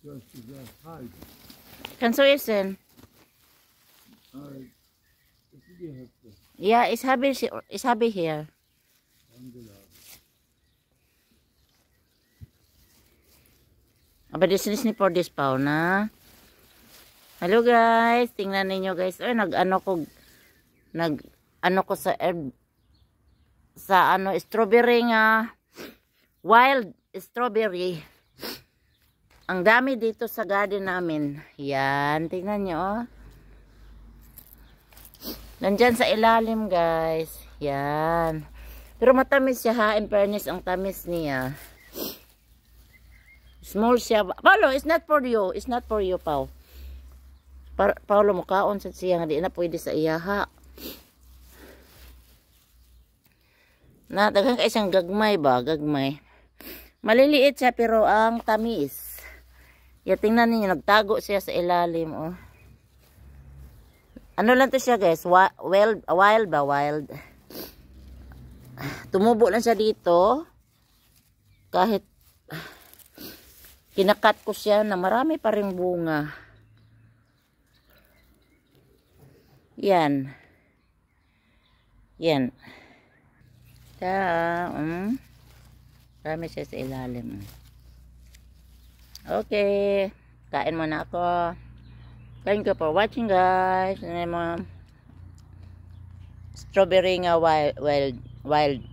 just the height. Kannst du essen? Die Hälfte. Ja, ich habe hier. Aber this is not for this pao na. Hello guys, tingnan ninyo guys. Ay, nag-ano ko sa strawberry nga. Wild strawberry. Ang dami dito sa garden namin. Yan, tingnan nyo oh. Nandyan sa ilalim guys. Yan. Pero matamis siya ha. In fairness, ang tamis niya. Small siya. Paulo, it's not for you. It's not for you, Pao. Paulo, mukaon sa siya. Hindi na pwede sa iya ha. Daghang ka isang gagmay ba? Gagmay. Maliliit siya pero ang tamis. Ya, tingnan niyo. Nagtago siya sa ilalim. Oh. Ano lang to siya guys, wild ba? Wild. Tumubo lang siya dito. Kahit kinakat ko siya na marami pa ring bunga. Yan. Yan. Marami siya sa ilalim. Okay. Kain muna ako. Thank you for watching guys. Strawberry nga wild.